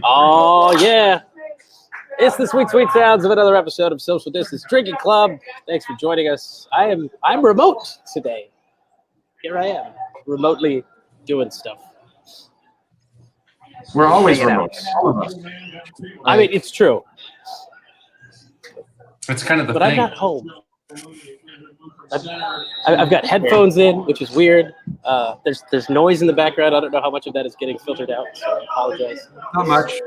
Oh, yeah. It's the sweet, sweet sounds of another episode of Social Distance Drinking Club. Thanks for joining us. I'm remote today. Here I am, remotely doing stuff. We're always remote, all of us. I mean, it's true. It's kind of the but thing. I'm not home. I've got headphones in, which is weird. There's noise in the background. I don't know how much of that is getting filtered out, so I apologize. Not much.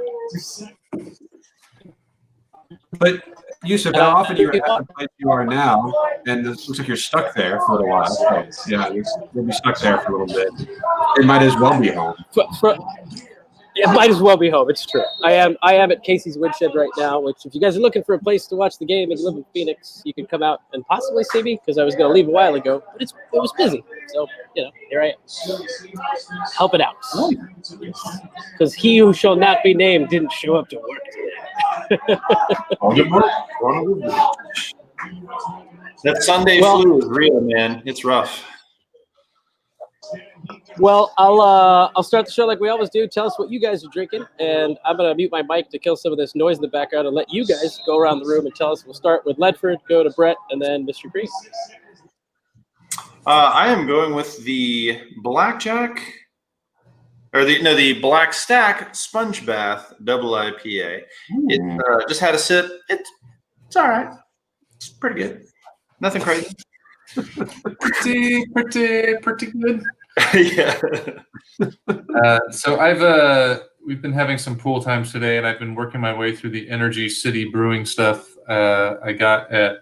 But Yusuf, how often you're at the place you are now, and it looks like you're stuck there for a little while. So, yeah, you'll be stuck there for a little bit. It might as well be home. It might as well be home. It's true. I am at Casey's Woodshed right now, which if you guys are looking for a place to watch the game and you live in Phoenix, you can come out and possibly see me because I was going to leave a while ago, but it was busy. So, here I am. Help it out. Because he who shall not be named didn't show up to work today. That Sunday flu is real, man. It's rough. Well, I'll start the show like we always do. Tell us what you guys are drinking, and I'm going to mute my mic to kill some of this noise in the background and let you guys go around the room and tell us. We'll start with Ledford, go to Brett, and then Mr. Green. I am going with the Blackjack, or the Black Stack Sponge Bath Double IPA. It just had a sip. It's all right. It's pretty good. Nothing crazy. pretty good. Yeah. So we've been having some pool times today, and I've been working my way through the Energy City brewing stuff. I got at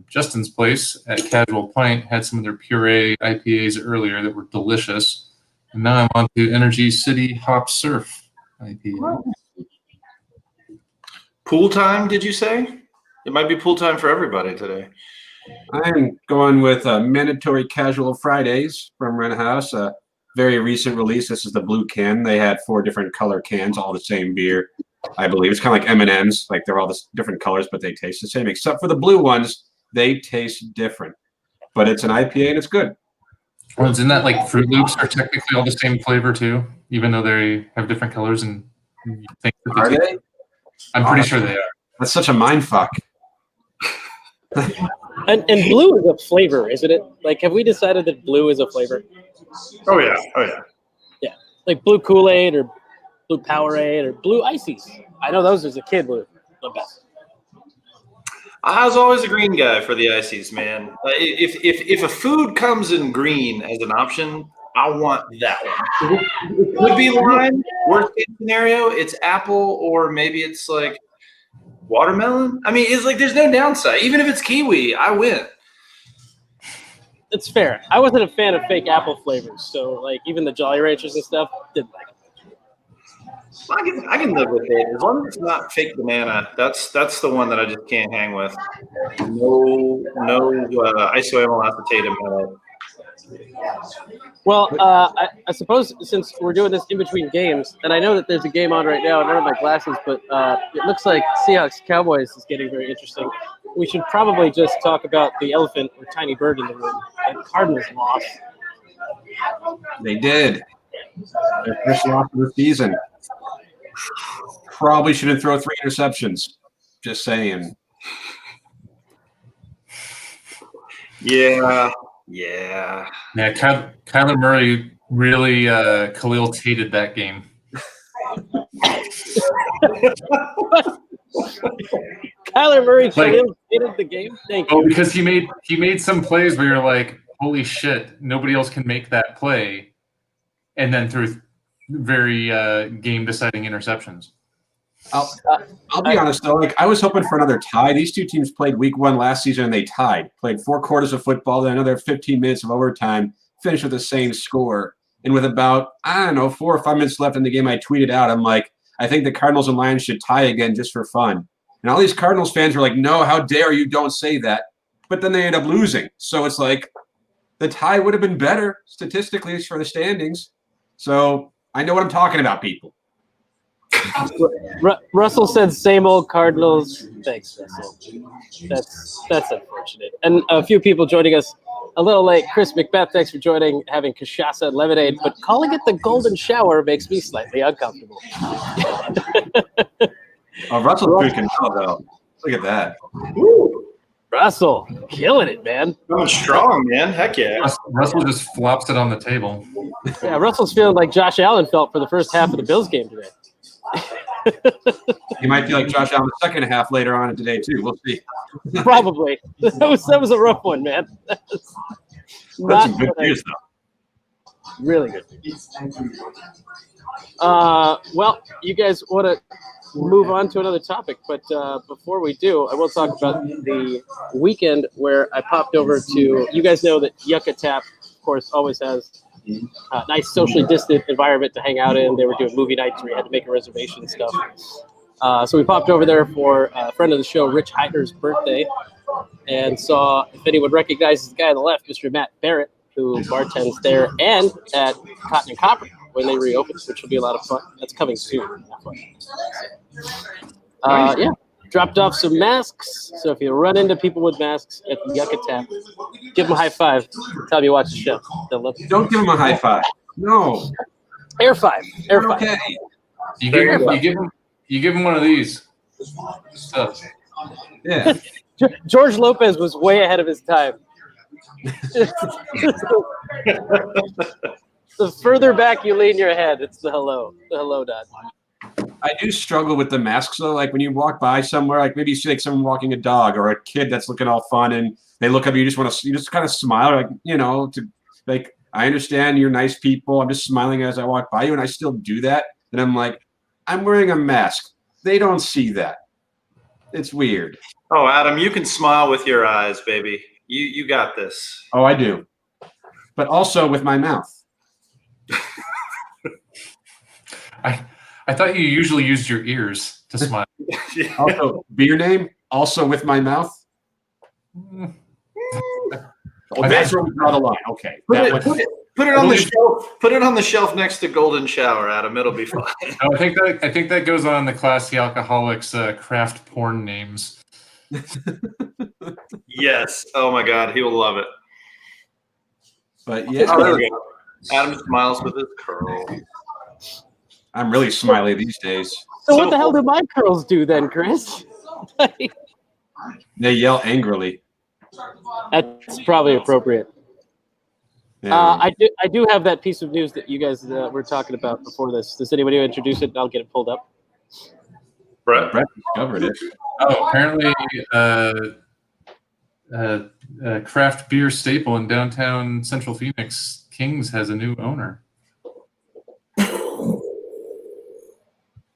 Justin's place at Casual Pint, had some of their puree IPAs earlier that were delicious, and now I'm on to Energy City Hop Surf IPA. Pool time, did you say? It might be pool time for everybody today. I'm going with Mandatory Casual Fridays from Rent House, a very recent release. This is the blue can. They had 4 different color cans, all the same beer, I believe. It's kind of like M&Ms. Like they're all the different colors, but they taste the same. Except for the blue ones, they taste different. But it's an IPA and it's good. Well, isn't that like Fruit Loops are technically all the same flavor too, even though they have different colors? And you think that Are they? I'm pretty sure they are. That's such a mind fuck. And blue is a flavor, isn't it? Like, have we decided that blue is a flavor? Oh yeah. Yeah, like blue Kool-Aid or blue Powerade or blue Ices. I know those as a kid were the best. I was always a green guy for the ices, man. If a food comes in green as an option, I want that one. It could be lime. Worst case scenario, it's apple, or maybe it's like watermelon. I mean, it's like there's no downside. Even if it's kiwi, I win. It's fair. I wasn't a fan of fake apple flavors, so like even the Jolly Ranchers and stuff didn't like it. I can live with it as long as it's not fake banana. That's the one that I just can't hang with. No isoamyl acetate in my life. Well, I suppose since we're doing this in between games, and I know that there's a game on right now, I don't have my glasses, but it looks like Seahawks-Cowboys is getting very interesting. We should probably just talk about the elephant or tiny bird in the room. The Cardinals lost. They did. Their first loss of the season. Probably shouldn't throw 3 interceptions. Just saying. Yeah. Kyler Murray really Khalil Tated that game. Kyler Murray Khalil Tated the game? Thank you. Oh, because he made some plays where you're like, holy shit, nobody else can make that play, and then threw very game-deciding interceptions. I'll be honest though. Like I was hoping for another tie. These two teams played week 1 last season and they tied. Played 4 quarters of football, then another 15 minutes of overtime. Finished with the same score. And with about 4 or 5 minutes left in the game, I tweeted out, I'm like, I think the Cardinals and Lions should tie again just for fun. And all these Cardinals fans were like, no, how dare you? Don't say that. But then they end up losing. So it's like the tie would have been better statistically for the standings. So I know what I'm talking about, people. Russell said same old Cardinals. Thanks, Russell. That's unfortunate. And a few people joining us a little late. Chris Macbeth, thanks for joining, having cachaça and lemonade, but calling it the golden shower makes me slightly uncomfortable. Oh, Russell's drinking now, though. Look at that. Russell, killing it, man. Going strong, man. Heck yeah. Russell just flops it on the table. Yeah, Russell's feeling like Josh Allen felt for the first half of the Bills game today. He might be like Josh Allen the second half later on today, too. We'll see. Probably. That was a rough one, man. That's some good news, though. Really good. Well, you guys want to move on to another topic, but before we do, I will talk about the weekend where I popped over to. You guys know that Yucca Tap, of course, always has a nice socially distant environment to hang out in. They were doing movie nights where you had to make a reservation and stuff. So we popped over there for a friend of the show, Rich Heider's birthday, and saw if anyone recognizes the guy on the left, Mr. Matt Barrett, who bartends there and at Cotton and Copper when they reopen, which will be a lot of fun. That's coming soon. Yeah, dropped off some masks. So if you run into people with masks at the Yucca Tap, give them a high five. Tell them you watch the show. They'll love it. Don't give him a high five. No. Air five. Air five. Okay. You give him one of these. Stuff. Yeah. George Lopez was way ahead of his time. The further back you lean your head, it's the hello dot. I do struggle with the masks, though. Like when you walk by somewhere, like maybe you see like someone walking a dog or a kid that's looking all fun, and they look up, you just kind of smile, like like I understand you're nice people. I'm just smiling as I walk by you, and I still do that. And I'm like, I'm wearing a mask. They don't see that. It's weird. Oh, Adam, you can smile with your eyes, baby. You got this. Oh, I do, but also with my mouth. I thought you usually used your ears to smile. Also, beer name, also with my mouth. Well, that's where we draw the line. Okay. Put it on the shelf. Put it on the shelf next to Golden Shower, Adam. It'll be fine. I think that goes on the Classy Alcoholics craft porn names. Yes. Oh my God, he will love it. But yeah, Oh, there we go. Adam smiles with his curl. I'm really smiley these days. So what the hell do my curls do then, Chris? They yell angrily. That's probably appropriate. Yeah. I do have that piece of news that you guys were talking about before this. Does anybody introduce it? I'll get it pulled up. Brett discovered it. Oh, apparently a craft beer staple in downtown Central Phoenix, King's, has a new owner.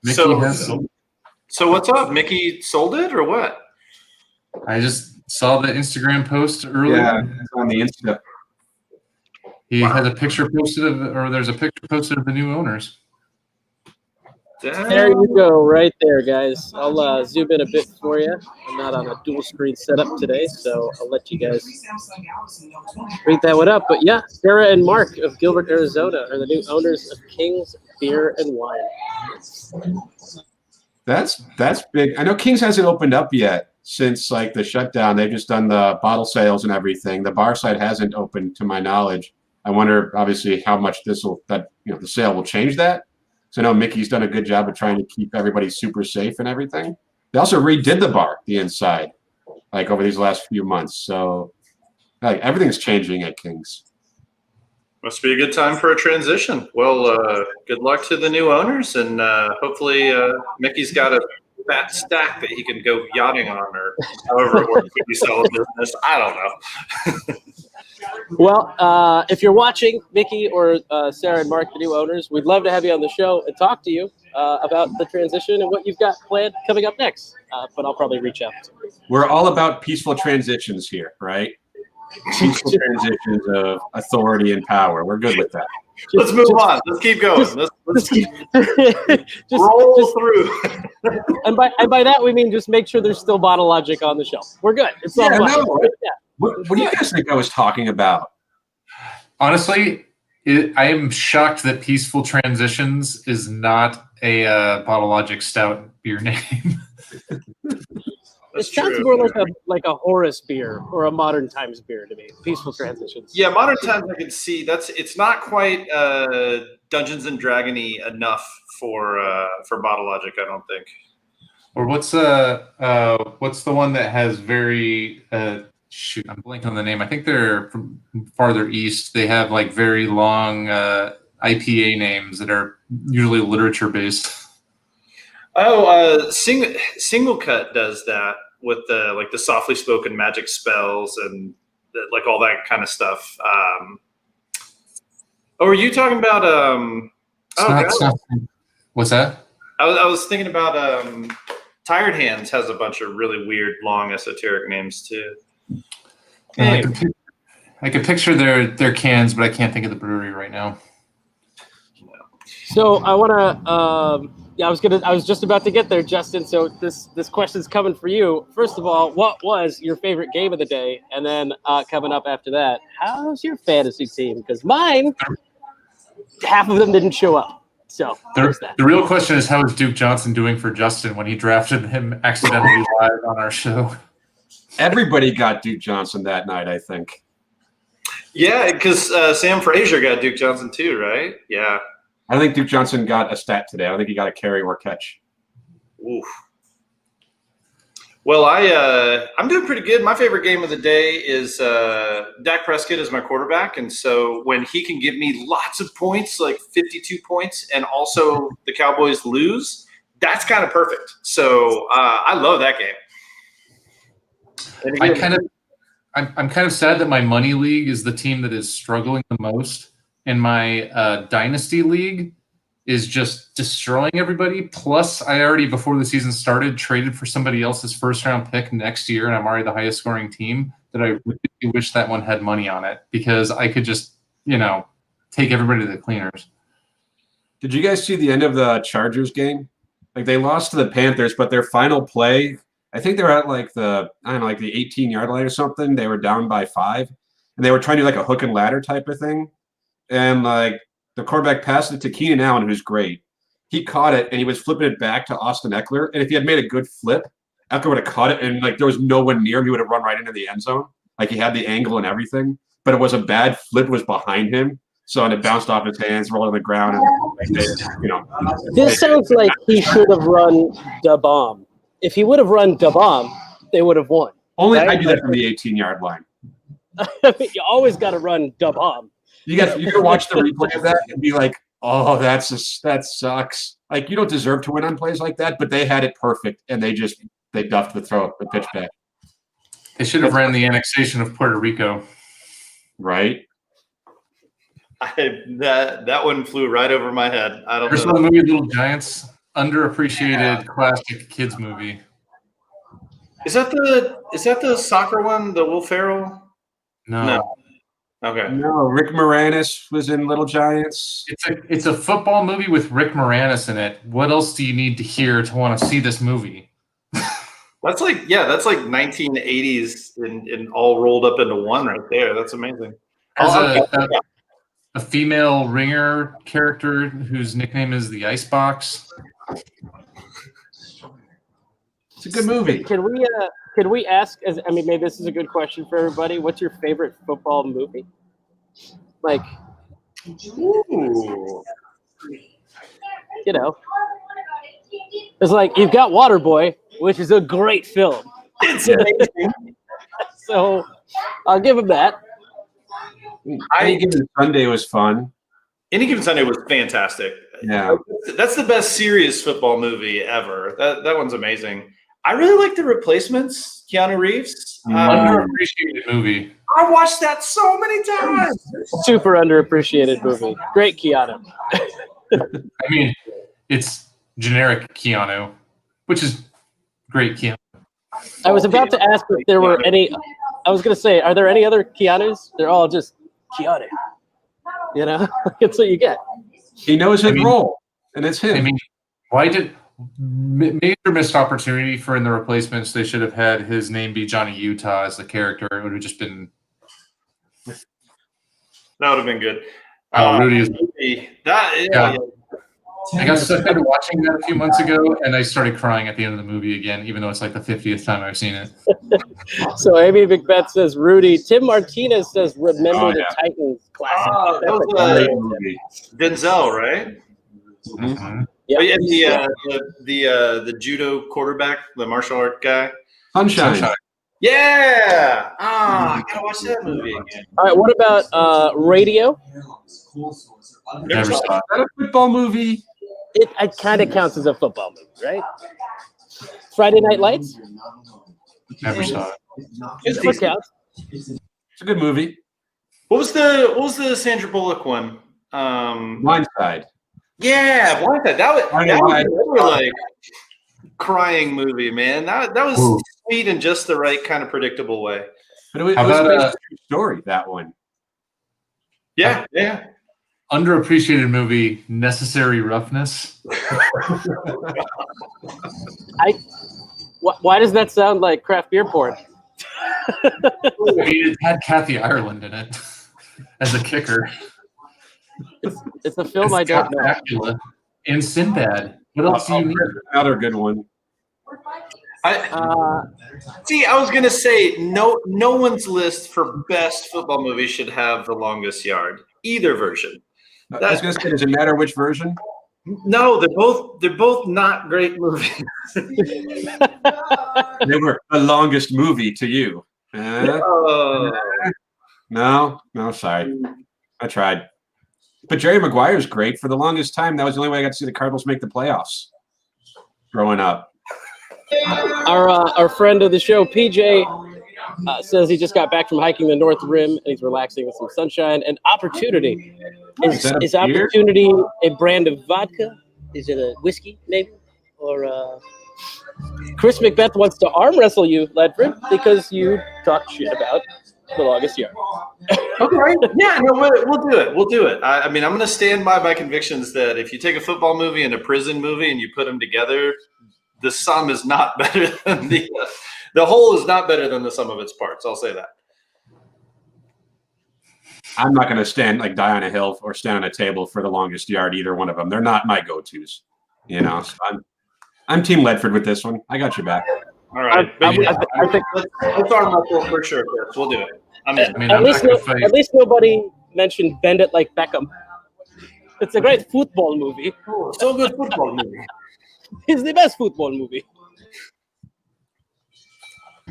So what's up? Mickey sold it or what? I just saw the Instagram post earlier. Yeah, it's on the Insta. He had a picture posted there's a picture posted of the new owners. There you go, right there, guys. I'll zoom in a bit for you. I'm not on a dual screen setup today, so I'll let you guys read that one up. But yeah, Sarah and Mark of Gilbert, Arizona are the new owners of King's Beer and Wine. That's big. I know King's hasn't opened up yet since like the shutdown. They've just done the bottle sales and everything. The bar side hasn't opened to my knowledge. I wonder, obviously, how much the sale will change that. So I know Mickey's done a good job of trying to keep everybody super safe and everything. They also redid the bar, the inside, like over these last few months. So like everything's changing at King's. Must be a good time for a transition. Well, good luck to the new owners, and hopefully Mickey's got a fat stack that he can go yachting on, or however it works when you sell a business. I don't know. Well, if you're watching, Mickey or Sarah and Mark, the new owners, we'd love to have you on the show and talk to you about the transition and what you've got planned coming up next. But I'll probably reach out. We're all about peaceful transitions here, right? Peaceful transitions of authority and power. We're good with that. Let's move on. Let's keep going. Let's keep roll through. And by that we mean just make sure there's still Bottle Logic on the shelf. We're good. It's all fine. No. What do you guys think I was talking about? Honestly, I am shocked that Peaceful Transitions is not a Bottle Logic Stout beer name. That's it sounds true. more like a Horus beer or a Modern Times beer to me. Peaceful Transitions. Yeah, Modern Times I can see it's not quite Dungeons and Dragony enough for Bottle Logic, I don't think. Or what's the one that has very shoot, I'm blanking on the name. I think they're from farther east. They have like very long IPA names that are usually literature based. Oh, Single Cut does that with the softly spoken magic spells and like all that kind of stuff. Are you talking about What's that? I was thinking about Tired Hands has a bunch of really weird, long, esoteric names too. I can picture their cans, but I can't think of the brewery right now. So I want to. I was just about to get there, Justin. So this question's coming for you. First of all, what was your favorite game of the day? And then coming up after that, how's your fantasy team? Because mine, half of them didn't show up. So there's that. The real question is, how is Duke Johnson doing for Justin when he drafted him accidentally live on our show? Everybody got Duke Johnson that night, I think. Yeah, because Sam Frazier got Duke Johnson too, right? Yeah. I don't think Duke Johnson got a stat today. I don't think he got a carry or catch. Oof. Well, I'm doing pretty good. My favorite game of the day is Dak Prescott is my quarterback, and so when he can give me lots of points, like 52 points, and also the Cowboys lose, that's kind of perfect. So I love that game. I'm kind of sad that my money league is the team that is struggling the most, and my dynasty league is just destroying everybody. Plus, I already, before the season started, traded for somebody else's first-round pick next year, and I'm already the highest-scoring team, that I really wish that one had money on it, because I could just, take everybody to the cleaners. Did you guys see the end of the Chargers game? Like, they lost to the Panthers, but their final play, I think they were at like the 18-yard line or something. They were down by 5, and they were trying to do like a hook and ladder type of thing. And like the quarterback passed it to Keenan Allen, who's great. He caught it and he was flipping it back to Austin Eckler. And if he had made a good flip, Eckler would have caught it, and like there was no one near him. He would have run right into the end zone. Like he had the angle and everything, but it was a bad flip. It was behind him, so it bounced off his hands, rolled on the ground, and This sounds like he should have run the bomb. If he would have run the bomb, they would have won. Only right? I do that from the 18-yard line. You always got to run the bomb. You can watch the replay of that and be like, "Oh, that sucks." Like you don't deserve to win on plays like that, but they had it perfect, and they duffed the pitch back. They should have ran the annexation of Puerto Rico. Right. That one flew right over my head. I don't There's know. the movie Little Giants, underappreciated classic kids movie. Is that the soccer one, the Will Ferrell? No. Okay. No, Rick Moranis was in Little Giants. It's a football movie with Rick Moranis in it. What else do you need to hear to want to see this movie? That's like 1980s and all rolled up into one right there. That's amazing. Has a female ringer character whose nickname is the Icebox. It's a good movie. Can we ask? Maybe this is a good question for everybody. What's your favorite football movie? Like, Ooh. It's like you've got Waterboy, which is a great film. It's amazing. So I'll give him that. Any Given Sunday was fun. Any Given Sunday was fantastic. Yeah. That's the best serious football movie ever. That one's amazing. I really like The Replacements, Keanu Reeves. Underappreciated movie. I watched that so many times. Super underappreciated movie. Great Keanu. I mean, it's generic Keanu, which is great Keanu. I was about to ask if there were any. I was going to say, are there any other Keanus? They're all just Keanu. That's what you get. He knows his role, and it's him. I mean, why did major missed opportunity for In The Replacements? They should have had his name be Johnny Utah as the character. It would have just been. That would have been good. Rudy is. Yeah. I got sucked into watching that a few months ago, and I started crying at the end of the movie again, even though it's like the 50th time I've seen it. So Amy Macbeth says Rudy. Tim Martinez says Remember Oh, the yeah. Titans classic. Oh, that was Great movie. Denzel, right? Mhm. Yep. Oh, yeah, the judo quarterback, the martial art guy. Sunshine. Sunshine. Yeah. I gotta watch that movie again. All right, what about Radio? Never saw it. Is that a football movie? It kind of counts as a football movie, right? Friday Night Lights? Never saw it. It's What decent. counts? It's a good movie. What was the Sandra Bullock one? Blindside. Yeah, Blindside. That was Blindside. another like crying movie, man. That was Ooh. sweet in just the right kind of predictable way. But it was, How it was about, based on a true story, that one. Yeah, yeah. Underappreciated movie, Necessary Roughness. Why does that sound like craft beer porn? I mean, it had Kathy Ireland in it as a kicker. It's a film I It's got don't know. Dracula and Sinbad. What else do you need? Another good one. Uh, See, I was gonna say no one's list for best football movie should have The Longest Yard. Either version. I was going to say, does it matter which version? No, they're both not great movies. They were the longest movie to you. No, sorry. I tried. But Jerry Maguire's great. For the longest time, that was the only way I got to see the Cardinals make the playoffs growing up. our friend of the show, PJ, says he just got back from hiking the North Rim and he's relaxing with some sunshine and Opportunity. Is that a Is beer? Opportunity a brand of vodka? Is it a whiskey, maybe? Or Chris Macbeth wants to arm wrestle you, Ledford, because you talked shit about The Longest Yard. Okay. Yeah, no, we'll do it. We'll do it. I mean, I'm going to stand by my convictions that if you take a football movie and a prison movie and you put them together, the sum is not better than the whole is not better than the sum of its parts. I'll say that. I'm not going to stand like die on a hill or stand on a table for The Longest Yard. Either one of them. They're not my go-tos. You know, so I'm Team Ledford with this one. I got your back. All right. I think Let's arm wrestle for sure, Chris. We'll do it. I'm in. I mean, at I'm not least, going to fight. at least nobody mentioned Bend It Like Beckham. It's a great football movie. So good football movie. It's the best football movie.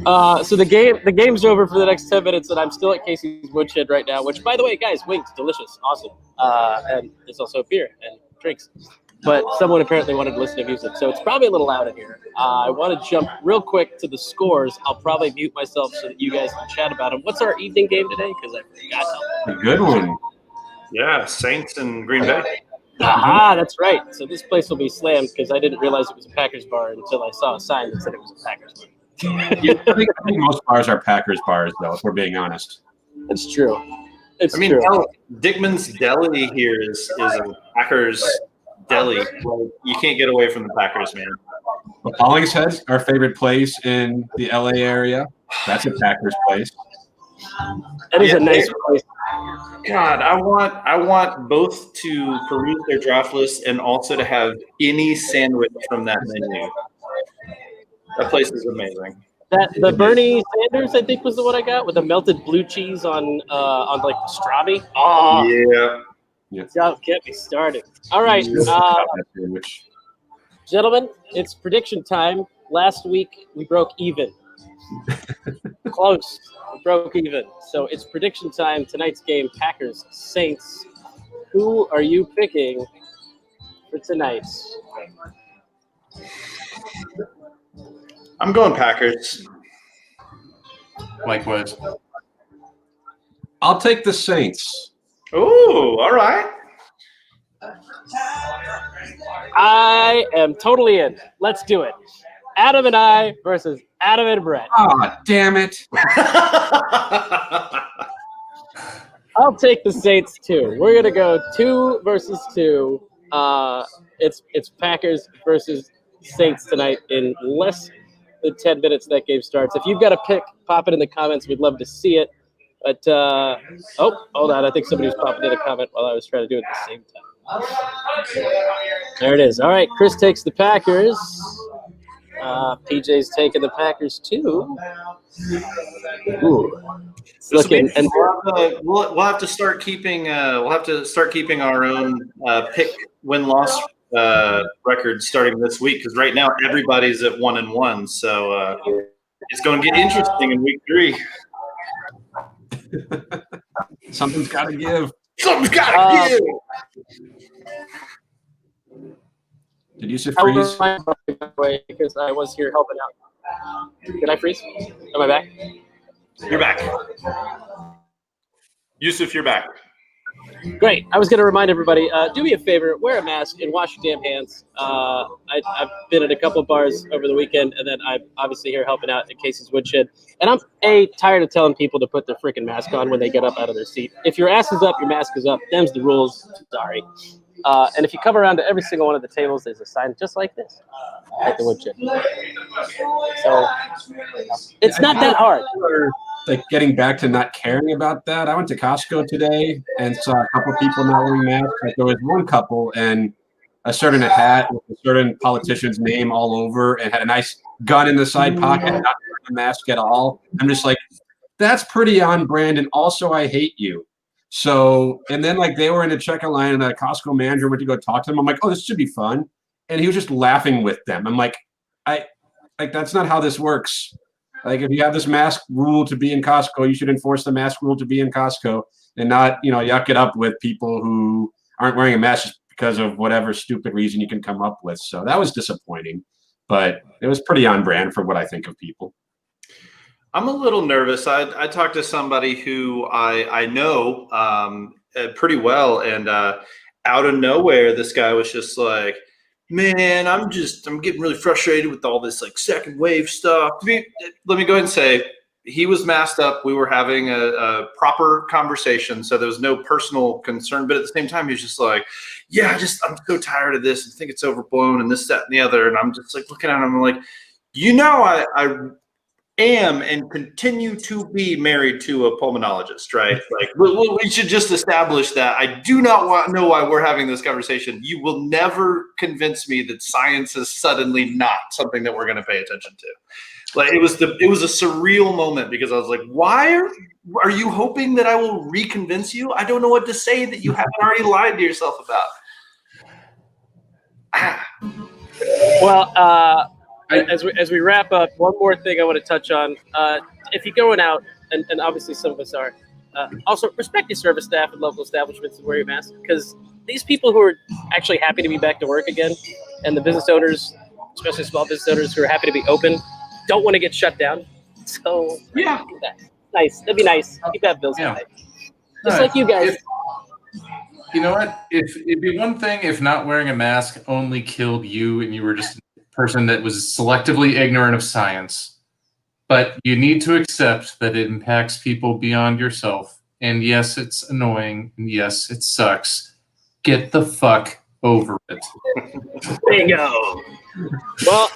So the game's over for the next 10 minutes, and I'm still at Casey's Woodshed right now. Which, by the way, guys, wings, delicious, awesome, and there's also beer and drinks. But someone apparently wanted to listen to music, so it's probably a little loud in here. I want to jump real quick to the scores. I'll probably mute myself so that you guys can chat about them. What's our evening game today? Because I forgot. A good one. Yeah, Saints and Green Bay. Aha, that's right. So this place will be slammed because I didn't realize it was a Packers bar until I saw a sign that said it was a Packers bar. Yeah, I think most bars are Packers bars, though, if we're being honest. It's true. It's I mean, true. hell, Dickman's Deli here is a Packers deli. Well, you can't get away from the Packers, man. Well, Hollingshead, our favorite place in the LA area. That's a Packers place. That is a nice place. God, I want both to peruse their draft list and also to have any sandwich from that menu. That place is amazing. The Bernie Sanders, I think, was the one I got with the melted blue cheese on like pastrami. Oh, Yeah. don't get me started. All right, gentlemen, it's prediction time. Last week we broke even. Close. We broke even. So it's prediction time. Tonight's game, Packers Saints. Who are you picking for tonight? I'm going Packers. Likewise. I'll take the Saints. Ooh, all right. I am totally in. Let's do it. Adam and I versus Adam and Brett. Ah, damn it. I'll take the Saints too. We're gonna go 2 versus 2. It's Packers versus Saints tonight in less than 10 minutes. That game starts. If you've got a pick, pop it in the comments. We'd love to see it. But hold on. I think somebody was popping in a comment while I was trying to do it at the same time. There it is. All right, Chris takes the Packers. PJ's taking the Packers too. Ooh, it's looking. And we'll have to start keeping our own pick win-loss record starting this week, because right now everybody's at 1-1. So it's going to get interesting in week 3. Something's got to give. Something's got to give. Did you freeze? Because I was here helping out. Did I freeze? Am I back? You're back. Yusuf, you're back. Great. I was going to remind everybody, do me a favor, wear a mask and wash your damn hands. I've been at a couple of bars over the weekend, and then I'm obviously here helping out at Casey's Woodshed. And I'm, tired of telling people to put their freaking mask on when they get up out of their seat. If your ass is up, your mask is up. Them's the rules. Sorry. And if you come around to every single one of the tables, there's a sign just like this at the Woodshed. So it's not that hard. Like getting back to not caring about that. I went to Costco today and saw a couple people not wearing masks. Like there was one couple and a certain hat with a certain politician's name all over and had a nice gun in the side pocket, not wearing a mask at all. I'm just like, that's pretty on brand. And also, I hate you. So, and then like they were in a checkout line and a Costco manager went to go talk to them. I'm like, oh, this should be fun. And he was just laughing with them. I'm like, that's not how this works. Like if you have this mask rule to be in Costco, you should enforce the mask rule to be in Costco and not, yuck it up with people who aren't wearing a mask just because of whatever stupid reason you can come up with. So that was disappointing, but it was pretty on brand for what I think of people. I'm a little nervous. I talked to somebody who I know pretty well, and out of nowhere, this guy was just like, man, I'm getting really frustrated with all this like second wave stuff. Let me go ahead and say he was masked up. We were having a proper conversation, so there was no personal concern. But at the same time, he was just like, yeah, I'm so tired of this and think it's overblown and this, that, and the other. And I'm just like looking at him, I'm like, I am and continue to be married to a pulmonologist, right? Like we should just establish that. I do not know why we're having this conversation. You will never convince me that science is suddenly not something that we're going to pay attention to. Like it was a surreal moment because I was like, why are you hoping that I will reconvince you? I don't know what to say that you haven't already lied to yourself about. Well, as we wrap up, one more thing I want to touch on. If you're going out, and obviously some of us are, also respect your service staff and local establishments and wear your mask, because these people who are actually happy to be back to work again, and the business owners, especially small business owners who are happy to be open, don't want to get shut down. So yeah, nice. That'd be nice. Keep that bills high. Just like you guys. You know what? It'd be one thing if not wearing a mask only killed you and you were just person that was selectively ignorant of science, but you need to accept that it impacts people beyond yourself. And yes, it's annoying. And yes, it sucks. Get the fuck over it. Bingo. Well,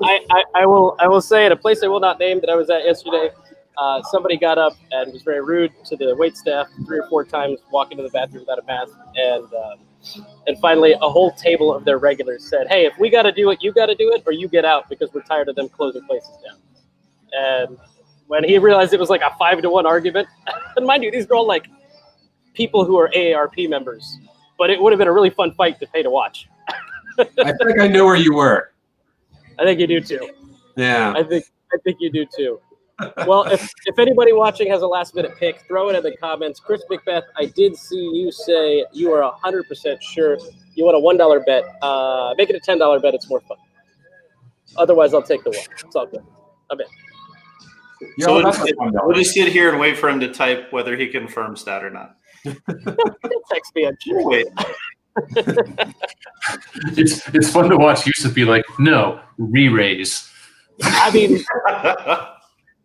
I will say at a place I will not name that I was at yesterday, somebody got up and was very rude to the wait staff 3 or 4 times, walking to the bathroom without a mask, and finally a whole table of their regulars said, hey, if we got to do it, you got to do it, or you get out because we're tired of them closing places down. And when he realized it was like a 5-to-1 argument, and mind you, these are all like people who are AARP members, but it would have been a really fun fight to pay to watch. I think I know where you were. I think you do too. Yeah. I think you do too. Well, if anybody watching has a last-minute pick, throw it in the comments. Chris McBeth, I did see you say you are 100% sure you want a $1 bet. Make it a $10 bet. It's more fun. Otherwise, I'll take the one. It's all good. I'm in. So we'll just sit here and wait for him to type whether he confirms that or not. Text me. Wait. It's fun to watch Yusuf be like, no, re-raise. I mean,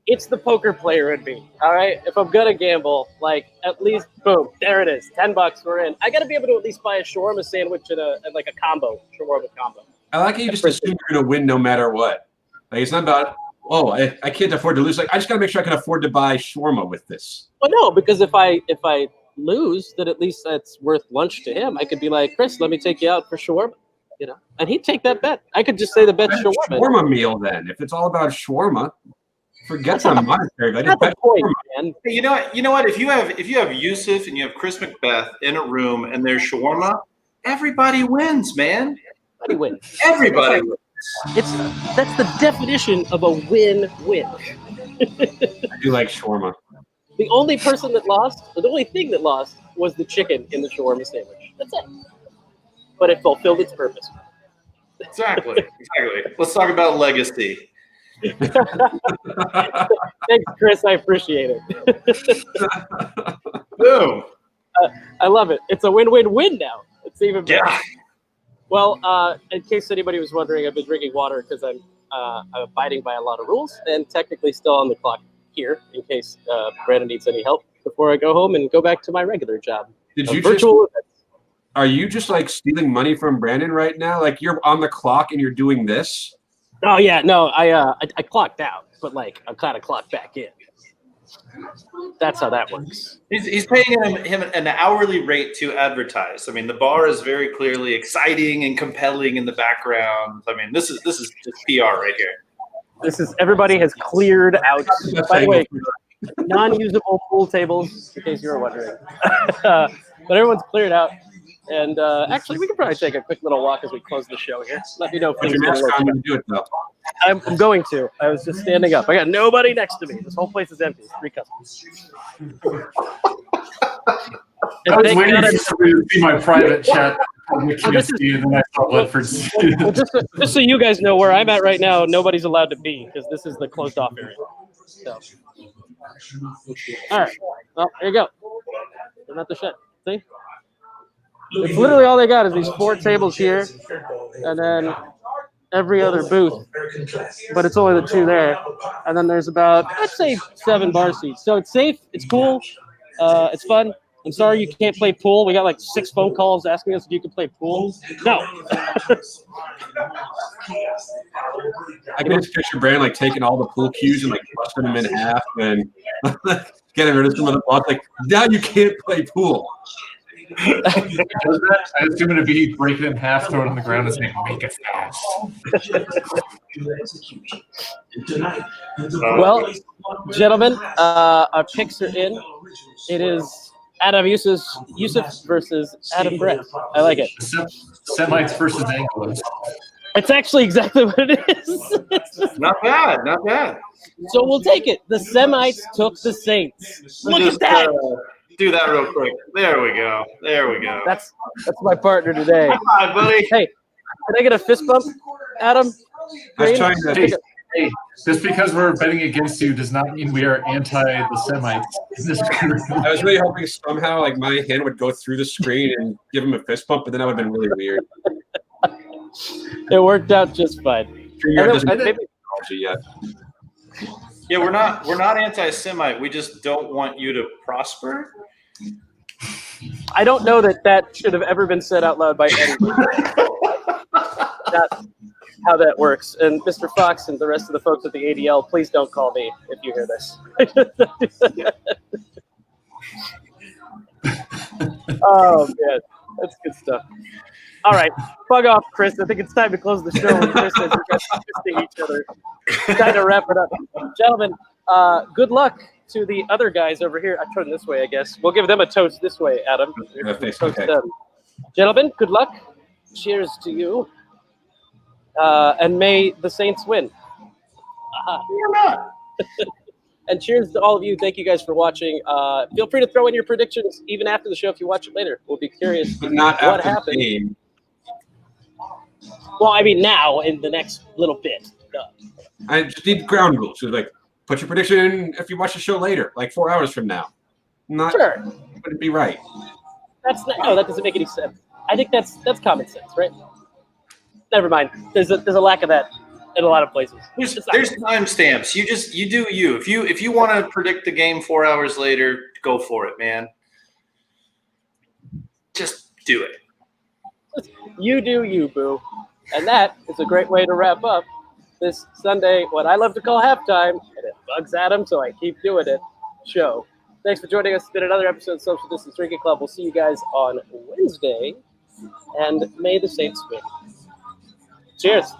it's the poker player in me. All right, if I'm gonna gamble, like at least boom, there it is, $10, we're in. I got to be able to at least buy a shawarma sandwich and like a combo, shawarma combo. I like how you just assume you're gonna win no matter what. Like it's not about I can't afford to lose. Like I just gotta make sure I can afford to buy shawarma with this. Well, no, because if I lose, then at least that's worth lunch to him. I could be like, Chris, let me take you out for shawarma. and he'd take that bet. I could just say the bet's shawarma. Shawarma meal then. If it's all about shawarma, forget the monetary. I That's just the bet point, shawarma. man. Hey, you know what? If you have Yusuf and you have Chris Macbeth in a room and there's shawarma, everybody wins, man. Everybody wins. Everybody wins. That's the definition of a win-win. I do like shawarma. The only person that lost, or the only thing that lost, was the chicken in the shawarma sandwich. That's it. But it fulfilled its purpose. Exactly. Let's talk about legacy. Thanks, Chris. I appreciate it. Boom. I love it. It's a win-win-win now. It's even better. Yeah. Well, in case anybody was wondering, I've been drinking water because I'm abiding by a lot of rules and technically still on the clock here in case Brandon needs any help before I go home and go back to my regular job. Did you Virtual events. Are you just like stealing money from Brandon right now? Like you're on the clock and you're doing this? Oh yeah, no, I clocked out, but like I'm kind of clocked back in. That's how that works. He's paying him an hourly rate to advertise. I mean, the bar is very clearly exciting and compelling in the background. I mean, this is just PR right here. This is everybody has cleared out. By the way, non-usable pool tables, in case you were wondering. But everyone's cleared out. And actually, we can probably take a quick little walk as we close the show here. Let me know if Put things your are mask on when you do it though. I'm going to. I was just standing up. I got nobody next to me. This whole place is empty. It's 3 customers. I was waiting for somebody to see my private chat on the QSD, and then I saw Ledford's. Well, just so you guys know where I'm at right now, nobody's allowed to be because this is the closed off area. So. All right. Well, there you go. I'm at the shed. See? It's literally all they got is these 4 tables here, and then every other booth. But it's only the 2 there, and then there's about I'd say 7 bar seats. So it's safe. It's cool. It's fun. I'm sorry you can't play pool. We got like 6 phone calls asking us if you can play pool. No. I can just picture Brandon like taking all the pool cues and like busting them in half and getting rid of some of the balls. Like now you can't play pool. I assume it'd be break it in half, throw it on the ground, and say, "Make it fast." Well, gentlemen, our picks are in. It is Adam Yusuf versus Adam Brett. I like it. Semites versus Anglos. It's actually exactly what it is. It's just, Not bad. Not bad. so we'll take it. The Semites took the Saints. Look at that. Do that real quick. There we go. That's my partner today. Hi, buddy. Hey, can I get a fist bump, Adam? I was Green? trying to. Hey, just because we're betting against you does not mean we are anti the Semites in this group. I was really hoping somehow like my hand would go through the screen and give him a fist bump, but then that would have been really weird. It worked out just fine. Maybe, Yet. Yeah, we're not anti-Semite. We just don't want you to prosper. I don't know that should have ever been said out loud by anyone. That's how that works. And Mr. Fox and the rest of the folks at the ADL, please don't call me if you hear this. Oh, man. That's good stuff. All right. Bug off, Chris. I think it's time to close the show when Chris says you guys are fisting each other. Time to wrap it up. Gentlemen, good luck to the other guys over here. I turn this way, I guess. We'll give them a toast this way, Adam. Toast them. Gentlemen, good luck. Cheers to you. And may the Saints win. You're not. And cheers to all of you. Thank you guys for watching. Feel free to throw in your predictions even after the show if you watch it later. We'll be curious But not what after happened. the game. Well, I mean now in the next little bit. I just need ground rules. So like, put your prediction in if you watch the show later, like 4 hours from now. Not Sure. wouldn't be right. No, that doesn't make any sense. I think that's common sense, right? Never mind. There's a lack of that in a lot of places. There's timestamps. You do you. If you want to predict the game 4 hours later, go for it, man. Just do it. You do you, boo. And that is a great way to wrap up this Sunday, what I love to call halftime, and it bugs Adam, so I keep doing it, show. Thanks for joining us. It's been another episode of Social Distance Drinking Club. We'll see you guys on Wednesday, and may the Saints win. Cheers.